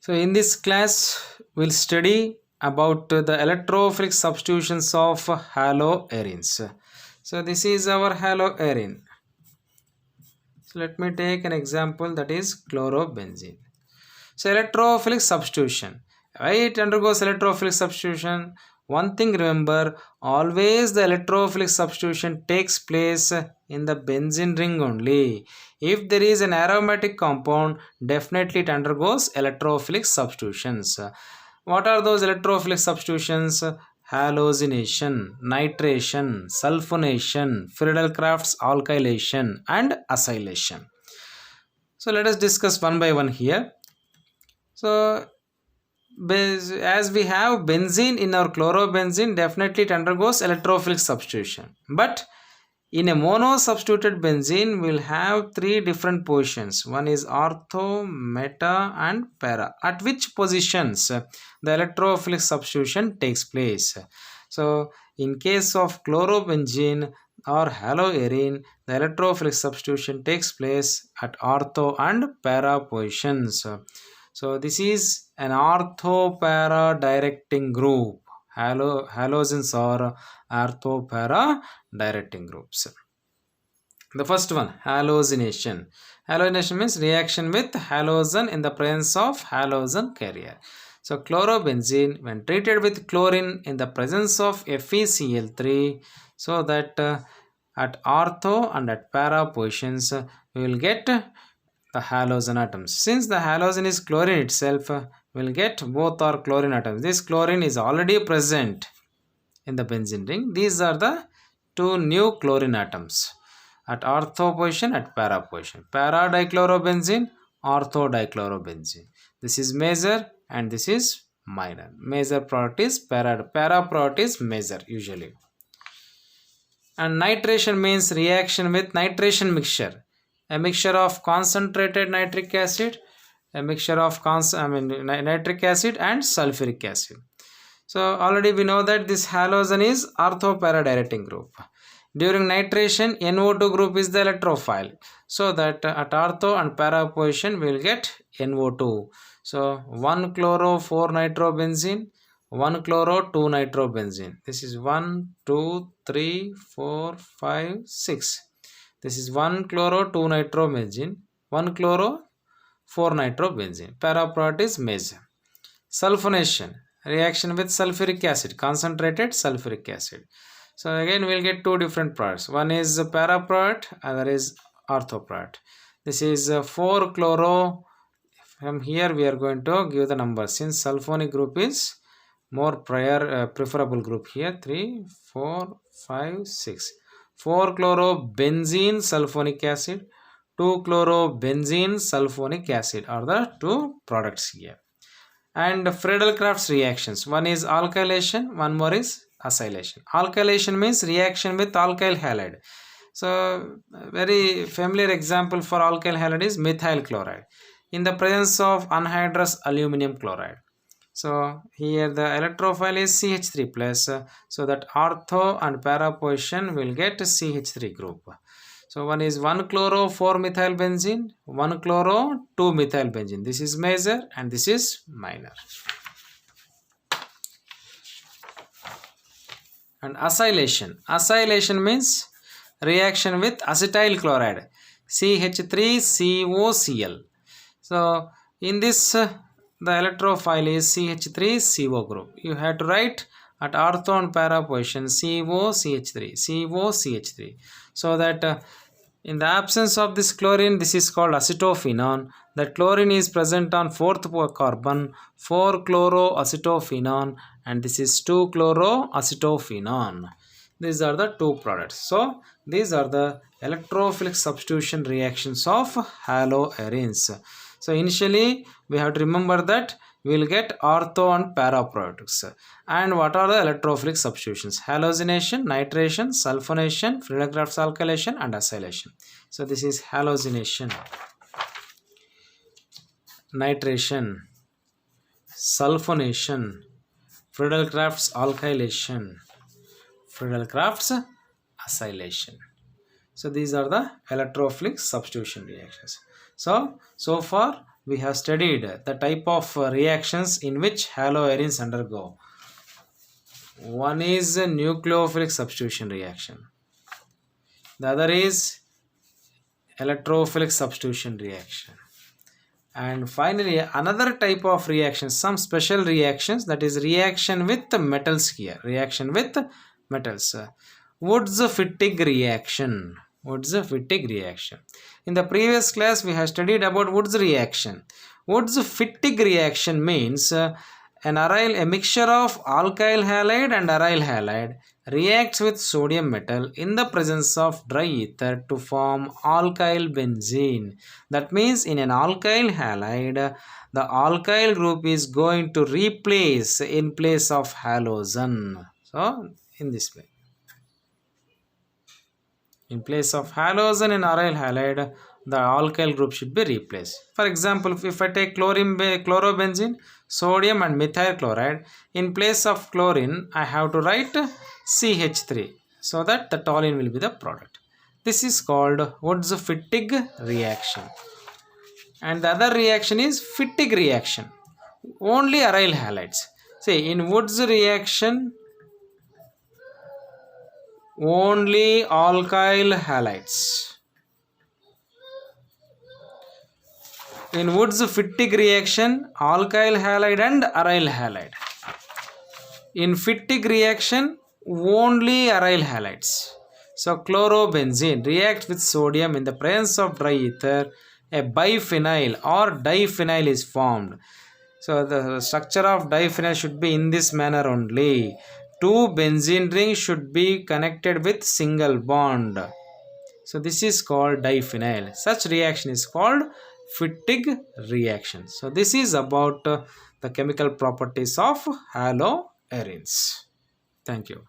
So in this class, we'll study about the electrophilic substitutions of haloarenes. So this is our haloarene. So let me take an example, that is chlorobenzene. So electrophilic substitution. Why it undergoes electrophilic substitution? One thing remember, always the electrophilic substitution takes place in the benzene ring only. If there is an aromatic compound, definitely it undergoes electrophilic substitutions. What are those electrophilic substitutions? Halogenation, nitration, sulfonation, Friedel-Crafts alkylation and acylation. So let us discuss one by one here. So as we have benzene in our chlorobenzene, definitely it undergoes electrophilic substitution. But in a mono substituted benzene, we'll have three different positions. One is ortho, meta and para. At which positions the electrophilic substitution takes place? So in case of chlorobenzene or haloarene, the electrophilic substitution takes place at ortho and para positions. So this is an ortho-para directing group. Halogens are ortho-para directing groups. The first one, halogenation. Halogenation means reaction with halogen in the presence of halogen carrier. So chlorobenzene, when treated with chlorine in the presence of FeCl3, so that at ortho and at para positions, we will get the halogen atoms. Since the halogen is chlorine itself, we will get both are chlorine atoms. This chlorine is already present in the benzene ring. These are the two new chlorine atoms at ortho position, at para position. Para dichlorobenzene, ortho dichlorobenzene. This is major and this is minor. Major product is para product is major usually. And nitration means reaction with nitration mixture. A mixture of concentrated nitric acid, a mixture of nitric acid and sulfuric acid. So already we know that this halogen is ortho-para directing group. During nitration, NO2 group is the electrophile. So that at ortho and para position we will get NO2. So 1 chloro 4 nitrobenzene, 1 chloro 2 nitrobenzene. This is 1, 2, 3, 4, 5, 6. This is 1 chloro 2 nitrobenzene, 1 chloro 4 nitrobenzene. Para product is major. Sulfonation, reaction with sulfuric acid, concentrated sulfuric acid. So again we will get two different products. One is para product, other is ortho product. This is 4 chloro. From here we are going to give the number, since sulfonic group is more preferable group here. 3, 4, 5, 6. 4 chlorobenzene sulfonic acid, 2 chlorobenzene sulfonic acid are the two products here. And Friedel-Crafts reactions, one is alkylation, one more is acylation. Alkylation means reaction with alkyl halide. So very familiar example for alkyl halide is methyl chloride in the presence of anhydrous aluminum chloride. So here the electrophile is CH3 plus, so that ortho and para position will get CH3 group. So one is 1 chloro 4 methyl benzene, 1 chloro 2 methyl benzene. This is major and this is minor. And acylation. Acylation means reaction with acetyl chloride, CH3COCl. So in this the electrophile is CH3CO group. You have to write at ortho and para position COCH3, COCH3. So that in the absence of this chlorine, this is called acetophenone. That chlorine is present on 4th carbon, 4-chloroacetophenone, and this is 2-chloroacetophenone. These are the two products. So these are the electrophilic substitution reactions of haloarenes. So initially we have to remember that we will get ortho and para products. And what are the electrophilic substitutions? Halogenation, nitration, sulfonation, Friedel-Crafts alkylation and acylation. So this is halogenation, nitration, sulfonation, Friedel-Crafts alkylation, Friedel-Crafts acylation. So these are the electrophilic substitution reactions. So far we have studied the type of reactions in which haloarenes undergo. One is a nucleophilic substitution reaction. The other is electrophilic substitution reaction. And finally, another type of reaction, some special reactions, that is reaction with metals here. Reaction with metals. Wurtz-Fittig reaction. Wurtz-Fittig reaction. In the previous class, we have studied about Wurtz reaction. Wurtz-Fittig reaction means a mixture of alkyl halide and aryl halide reacts with sodium metal in the presence of dry ether to form alkyl benzene. That means in an alkyl halide, the alkyl group is going to replace in place of halogen. So, in this way. In place of halogen and aryl halide, the alkyl group should be replaced. For example, if I take chlorobenzene, sodium and methyl chloride, in place of chlorine, I have to write CH3 so that the toluene will be the product. This is called Wurtz-Fittig reaction. And the other reaction is Fittig reaction. Only aryl halides. See, in Wurtz reaction, only alkyl halides. In Wurtz-Fittig reaction, alkyl halide and aryl halide. In Fittig reaction, only aryl halides. So chlorobenzene reacts with sodium in the presence of dry ether. A biphenyl or diphenyl is formed. So the structure of diphenyl should be in this manner only. Two benzene rings should be connected with single bond. So this is called diphenyl. Such reaction is called Fittig reaction. So this is about the chemical properties of haloarenes. Thank you.